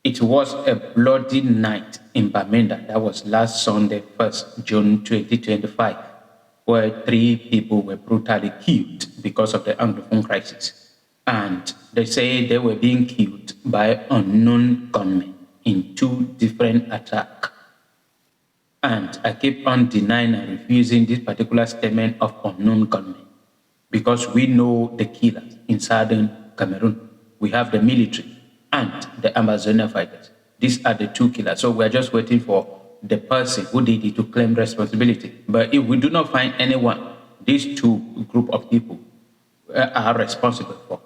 It was a bloody night in Bamenda. That was last Sunday, 1st June 2025, where 3 people were brutally killed because of the Anglophone crisis. And they say they were being killed by unknown gunmen in 2 different attacks. And I keep on denying and refusing this particular statement of unknown gunmen because we know the killers in southern Cameroon. We have the military and the Amazonian fighters. These are the 2 killers. So we're just waiting for the person who did it to claim responsibility. But if we do not find anyone, these 2 group of people are responsible for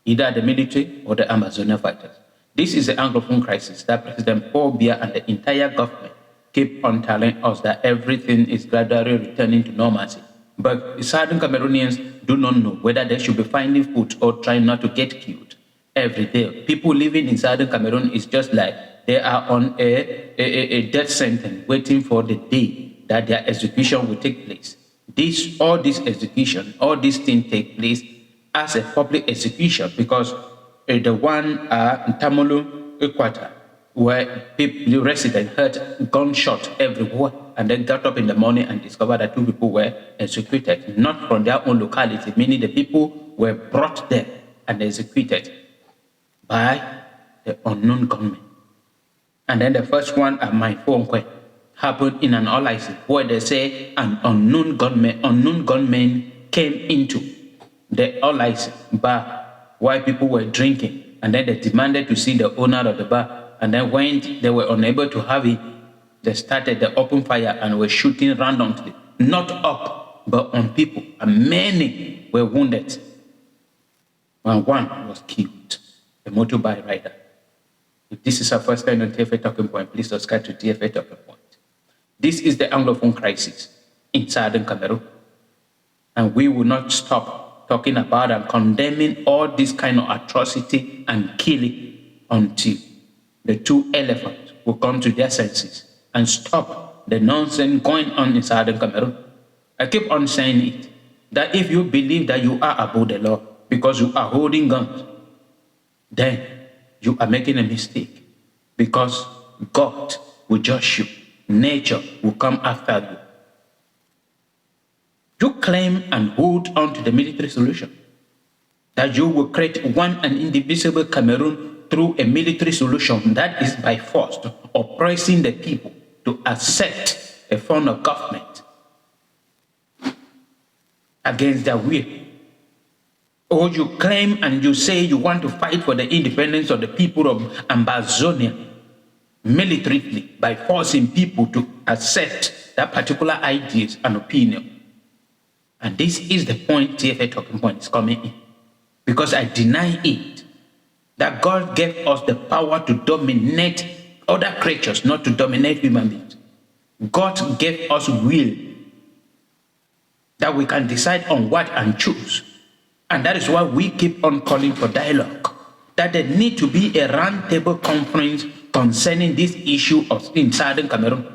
either the military or the Amazonian fighters. This is the Anglophone crisis that President Paul Biya and the entire government keep on telling us that everything is gradually returning to normalcy. But southern Cameroonians do not know whether they should be finding food or trying not to get killed every day. People living in southern Cameroon is just like they are on a death sentence waiting for the day that their execution will take place. All this execution, all these things take place as a public execution because the one in Tamulu, Equator, where the residents heard gunshots everywhere and then got up in the morning and discovered that 2 people were executed, not from their own locality, meaning the people were brought there and executed by the unknown gunmen. And then the first one at my phone happened in an all-licensed where they say an unknown gunmen came into the all-licensed bar while people were drinking, and then they demanded to see the owner of the bar. And then when they were unable to have it, they started the open fire and were shooting randomly, not up, but on people. And many were wounded. And one was killed, a motorbike rider. If this is our first time on TFA Talking Point, please subscribe to TFA Talking Point. This is the Anglophone crisis in southern Cameroon. And we will not stop talking about and condemning all this kind of atrocity and killing until the 2 elephants will come to their senses and stop the nonsense going on in southern Cameroon. I keep on saying it, that if you believe that you are above the law because you are holding guns, then you are making a mistake because God will judge you. Nature will come after you. You claim and hold on to the military solution, that you will create one and indivisible Cameroon through a military solution that is by force, oppressing the people to accept a form of government against their will. Or you claim and you say you want to fight for the independence of the people of Amazonia militarily by forcing people to accept that particular ideas and opinion. And this is the point TFA Talking Point is coming in. Because I deny it, that God gave us the power to dominate other creatures, not to dominate human beings. God gave us will that we can decide on what and choose. And that is why we keep on calling for dialogue, that there need to be a roundtable conference concerning this issue in southern Cameroon,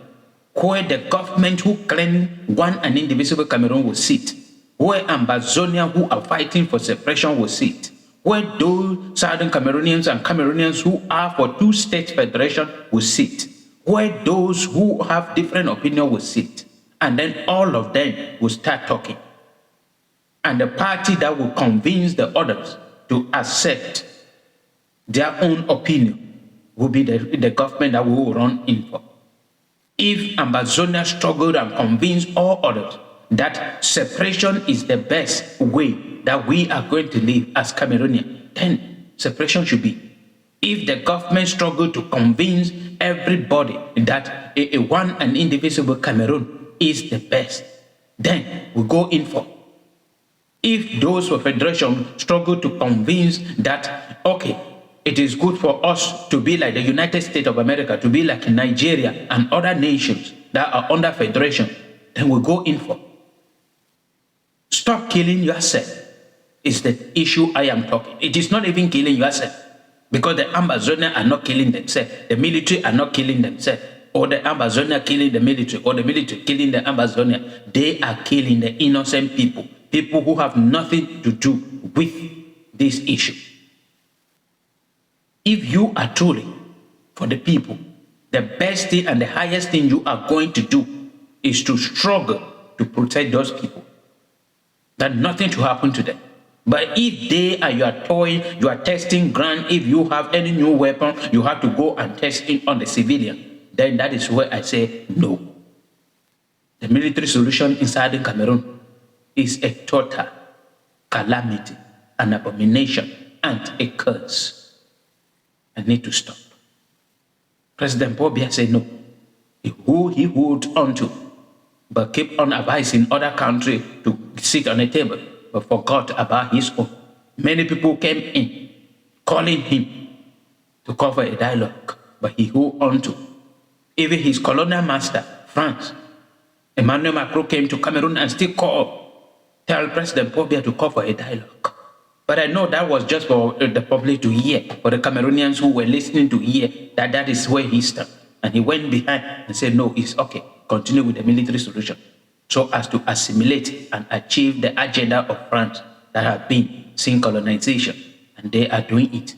where the government who claim one and indivisible Cameroon will sit, where Ambazonia who are fighting for separation will sit, where those southern Cameroonians and Cameroonians who are for 2-state federation will sit, where those who have different opinion will sit, and then all of them will start talking. And the party that will convince the others to accept their own opinion will be the government that we will run in for. If Amazonia struggled and convinced all others that separation is the best way that we are going to live as Cameroonians, then separation should be. If the government struggled to convince everybody that a one and indivisible Cameroon is the best, then we go in for. If those for federation struggle to convince that, okay, it is good for us to be like the United States of America, to be like Nigeria and other nations that are under federation, then we go in for. Stop killing yourself is the issue I am talking. It is not even killing yourself, because the Amazonians are not killing themselves. The military are not killing themselves. Or the Amazonia killing the military, or the military killing the Amazonia. They are killing the innocent people. People who have nothing to do with this issue. If you are truly for the people. The best thing and the highest thing you are going to do is to struggle to protect those people, that nothing to happen to them. But if they are your toy, you are testing ground, if you have any new weapon, you have to go and test it on the civilian. Then that is where I say no. The military solution in Southern Cameroon is a total calamity, an abomination, and a curse. I need to stop. President Paul Biya said no. Who he hold on to, but keep on advising other countries to sit on a table, but forgot about his own. Many people came in calling him to cover a dialogue, but he hold on to. Even his colonial master, France, Emmanuel Macron, came to Cameroon and still tell President Paul Biya to cover a dialogue. But I know that was just for the public to hear, for the Cameroonians who were listening to hear that is where he stands. And he went behind and said, no, it's okay, continue with the military solution, so as to assimilate and achieve the agenda of France that have been seeing colonization, and they are doing it.